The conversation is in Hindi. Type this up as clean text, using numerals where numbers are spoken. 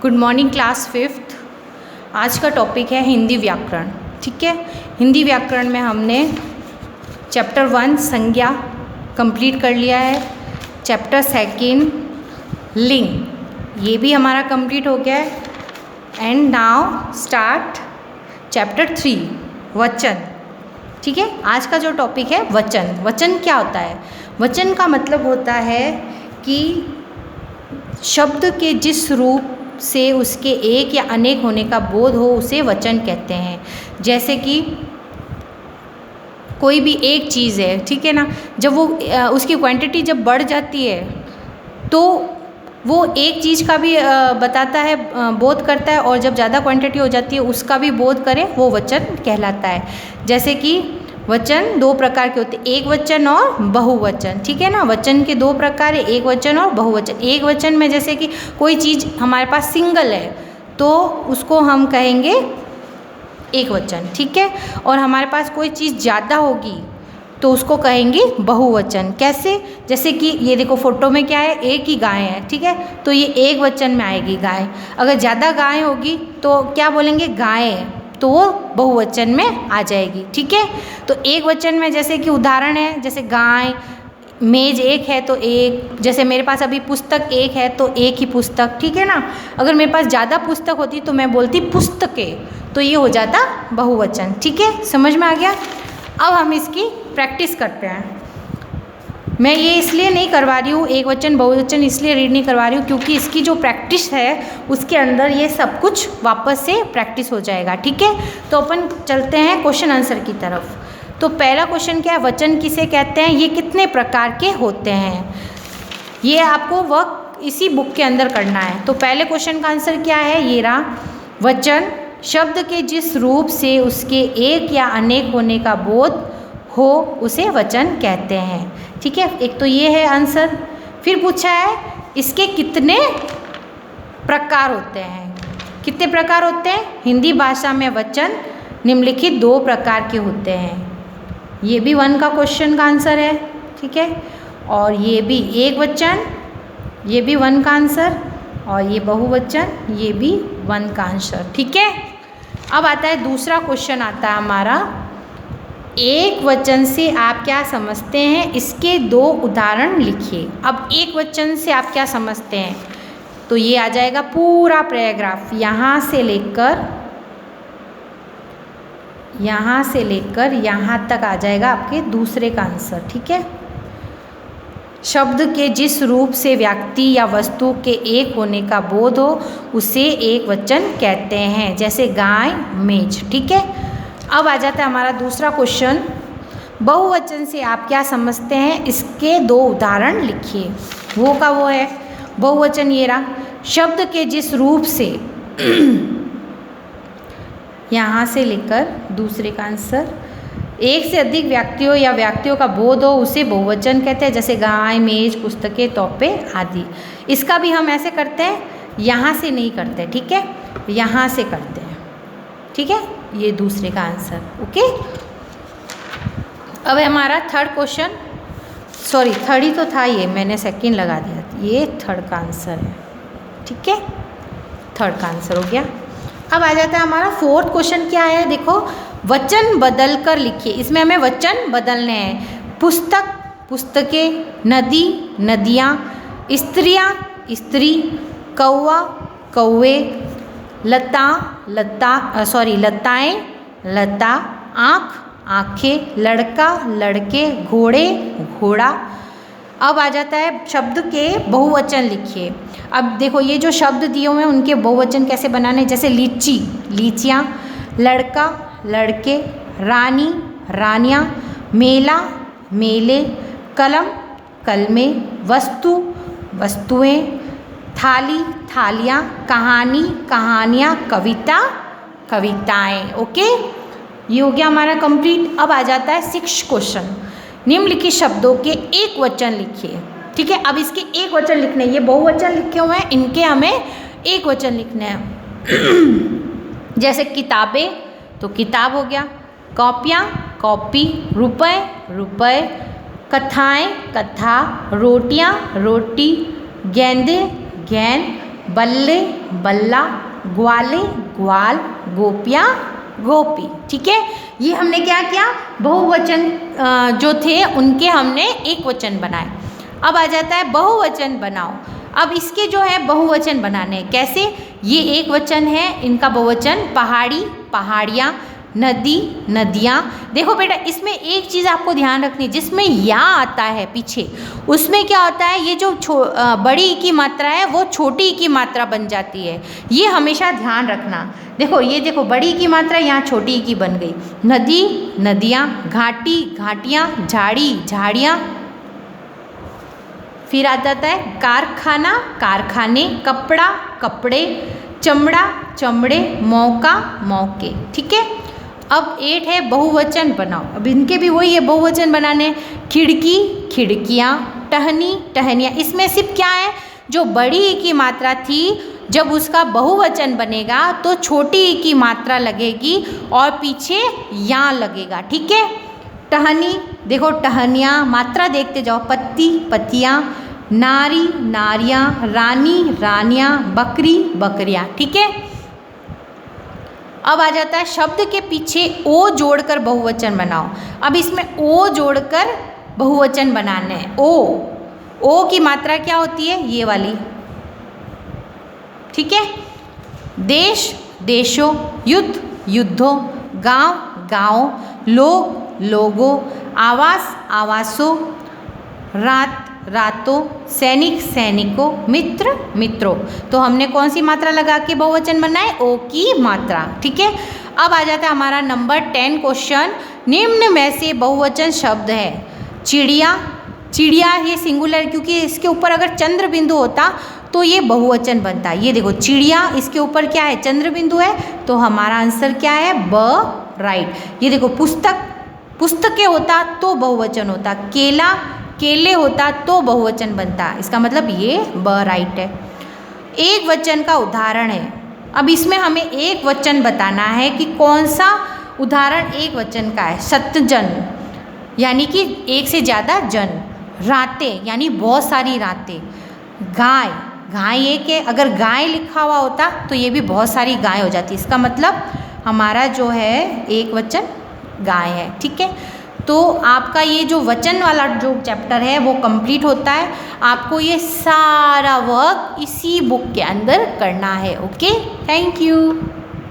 Good morning class fifth. आज का टॉपिक है हिंदी व्याकरण। ठीक है, हिंदी व्याकरण में हमने चैप्टर 1 संज्ञा कंप्लीट कर लिया है। चैप्टर 2 लिंग ये भी हमारा कंप्लीट हो गया है। एंड नाउ स्टार्ट चैप्टर 3 वचन। ठीक है, आज का जो टॉपिक है वचन। वचन क्या होता है? वचन का मतलब होता है कि शब्द के जिस रूप से उसके एक या अनेक होने का बोध हो उसे वचन कहते हैं। जैसे कि कोई भी एक चीज़ है, ठीक है ना, जब वो उसकी क्वांटिटी जब बढ़ जाती है तो वो एक चीज़ का भी बताता है, बोध करता है, और जब ज़्यादा क्वांटिटी हो जाती है उसका भी बोध करे, वो वचन कहलाता है। जैसे कि वचन दो प्रकार के होते हैं, एक वचन और बहुवचन। ठीक है ना, वचन के दो प्रकार है, एक वचन और बहुवचन। एक वचन में जैसे कि कोई चीज़ हमारे पास सिंगल है तो उसको हम कहेंगे एक वचन। ठीक है, और हमारे पास कोई चीज़ ज़्यादा होगी तो उसको कहेंगे बहुवचन। कैसे? जैसे कि ये देखो फोटो में क्या है, एक ही गाय है, ठीक है, तो ये एक वचन में आएगी गाय। अगर ज़्यादा गाय होगी तो क्या बोलेंगे? गाय, तो वो बहुवचन में आ जाएगी। ठीक है, तो एक वचन में जैसे कि उदाहरण है, जैसे गाय, मेज एक है तो एक, जैसे मेरे पास अभी पुस्तक एक है तो एक ही पुस्तक। ठीक है ना, अगर मेरे पास ज़्यादा पुस्तक होती तो मैं बोलती पुस्तकें, तो ये हो जाता बहुवचन। ठीक है, समझ में आ गया? अब हम इसकी प्रैक्टिस करते हैं। मैं ये इसलिए नहीं करवा रही हूँ, एक वचन बहुवचन इसलिए रीड नहीं करवा रही हूँ क्योंकि इसकी जो प्रैक्टिस है उसके अंदर ये सब कुछ वापस से प्रैक्टिस हो जाएगा। ठीक है, तो अपन चलते हैं क्वेश्चन आंसर की तरफ। तो पहला क्वेश्चन क्या है? वचन किसे कहते हैं? ये कितने प्रकार के होते हैं? ये आपको वर्क इसी बुक के अंदर करना है। तो पहले क्वेश्चन का आंसर क्या है? ये रहा, वचन शब्द के जिस रूप से उसके एक या अनेक होने का बोध हो उसे वचन कहते हैं। ठीक है, एक तो ये है आंसर। फिर पूछा है इसके कितने प्रकार होते हैं? कितने प्रकार होते हैं? हिंदी भाषा में वचन निम्नलिखित दो प्रकार के होते हैं। ये भी 1 का क्वेश्चन का आंसर है। ठीक है, और ये भी एक वचन, ये भी 1 का आंसर, और ये बहुवचन, ये भी 1 का आंसर। ठीक है, अब आता है दूसरा क्वेश्चन आता है हमारा, एक वचन से आप क्या समझते हैं? इसके 2 उदाहरण लिखिए। अब एक वचन से आप क्या समझते हैं? तो ये आ जाएगा पूरा पैराग्राफ, यहाँ से लेकर यहाँ तक आ जाएगा आपके दूसरे का आंसर। ठीक है, शब्द के जिस रूप से व्यक्ति या वस्तु के एक होने का बोध हो उसे एक वचन कहते हैं। जैसे गाय, मेज। ठीक है, अब आ जाता है हमारा दूसरा क्वेश्चन, बहुवचन से आप क्या समझते हैं? इसके 2 उदाहरण लिखिए। वो का वो है बहुवचन, ये रहा, शब्द के जिस रूप से यहाँ से लेकर दूसरे का आंसर, एक से अधिक व्यक्तियों या व्यक्तियों का बोध हो उसे बहुवचन कहते हैं। जैसे गाय, मेज, पुस्तकें, तोपे आदि। इसका भी हम ऐसे करते हैं, यहाँ से नहीं करते। ठीक है, यहाँ से करते हैं। ठीक है, ये दूसरे का आंसर। ओके, अब हमारा थर्ड क्वेश्चन, सॉरी थर्ड ही तो था, ये मैंने सेकंड लगा दिया, ये थर्ड का आंसर है। ठीक है, थर्ड का आंसर हो गया। अब आ जाता है हमारा फोर्थ क्वेश्चन, क्या है? देखो, वचन बदल कर लिखिए। इसमें हमें वचन बदलने हैं। पुस्तक, पुस्तकें, नदी, नदियाँ, स्त्रियाँ, स्त्री, कौवा, कौवे, लता, लताएं, लता, आँख, आँखें, लड़का, लड़के, घोड़े, घोड़ा। अब आ जाता है शब्द के बहुवचन लिखिए। अब देखो ये जो शब्द दिए हुए हैं उनके बहुवचन कैसे बनाने? जैसे लीची, लीचियाँ, लड़का, लड़के, रानी, रानियाँ, मेला, मेले, कलम, कलमें, वस्तु, वस्तुएं, थाली, थालियाँ, कहानी, कहानियाँ, कविता, कविताएं। ओके, ये हो गया हमारा कंप्लीट। अब आ जाता है 6 क्वेश्चन, निम्नलिखित शब्दों के एक वचन लिखिए। ठीक है, अब इसके एक वचन लिखने, ये बहुवचन लिखे हुए हैं, इनके हमें एक वचन लिखने हैं। जैसे किताबें, तो किताब हो गया, कॉपियाँ, कॉपी, रुपए, रुपए, कथाएं, कथा, रोटियाँ, रोटी, गेंदे, गेंद, बल्ले बल्ला, ग्वाले ग्वाल, गोपियाँ गोपी। ठीक है, ये हमने क्या किया, बहुवचन जो थे उनके हमने एक वचन बनाए। अब आ जाता है बहुवचन बनाओ। अब इसके जो है बहुवचन बनाने कैसे, ये एक वचन है, इनका बहुवचन पहाड़ी पहाड़ियाँ, नदी नदियाँ। देखो बेटा इसमें एक चीज़ आपको ध्यान रखनी है, जिसमें या आता है पीछे उसमें क्या होता है, ये जो बड़ी ई की मात्रा है वो छोटी ई की मात्रा बन जाती है, ये हमेशा ध्यान रखना। देखो ये देखो बड़ी ई की मात्रा यहाँ छोटी ई की बन गई, नदी नदियाँ, घाटी घाटियाँ, झाड़ी झाड़ियाँ। फिर आ जाता है कारखाना कारखाने, कपड़ा कपड़े, चमड़ा चमड़े, मौका मौके। ठीक है, अब 8 है बहुवचन बनाओ। अब इनके भी वही है बहुवचन बनाने, खिड़की खिड़कियाँ, टहनी टहनियाँ। इसमें सिर्फ क्या है, जो बड़ी ई की मात्रा थी जब उसका बहुवचन बनेगा तो छोटी ई की मात्रा लगेगी और पीछे या लगेगा। ठीक है, टहनी देखो टहनियाँ, मात्रा देखते जाओ, पत्ती पत्तियाँ, नारी नारियाँ, रानी रानियाँ, बकरी बकरियाँ। ठीक है, अब आ जाता है शब्द के पीछे ओ जोड़कर बहुवचन बनाओ। अब इसमें ओ जोड़कर बहुवचन बनाने हैं। ओ की मात्रा क्या होती है, ये वाली। ठीक है, देश देशों, युद्ध युद्धों, गांव गाँव, लोग लोगों, आवास आवासों, रात रातों, सैनिक सैनिकों, मित्र मित्रों। तो हमने कौन सी मात्रा लगा के बहुवचन बनाए, ओ की मात्रा। ठीक है, अब आ जाता है हमारा नंबर 10 क्वेश्चन, निम्न में से बहुवचन शब्द है। चिड़िया चिड़िया ये सिंगुलर, क्योंकि इसके ऊपर अगर चंद्र बिंदु होता तो ये बहुवचन बनता। ये देखो चिड़िया, इसके ऊपर क्या है, चंद्र बिंदु है, तो हमारा आंसर क्या है, ब राइट। ये देखो पुस्तक पुस्तकें होता तो बहुवचन होता, केला केले होता तो बहुवचन बनता, इसका मतलब ये ब राइट है। एक वचन का उदाहरण है। अब इसमें हमें एक वचन बताना है कि कौन सा उदाहरण एक वचन का है। सत्यजन यानी कि एक से ज़्यादा जन, रातें यानी बहुत सारी रातें, गाय गाय एक है, अगर गाय लिखा हुआ होता तो ये भी बहुत सारी गाय हो जाती, इसका मतलब हमारा जो है एक वचन गाय है। ठीक है, तो आपका ये जो वचन वाला जो चैप्टर है वो कंप्लीट होता है। आपको ये सारा वर्क इसी बुक के अंदर करना है। Okay, thank you.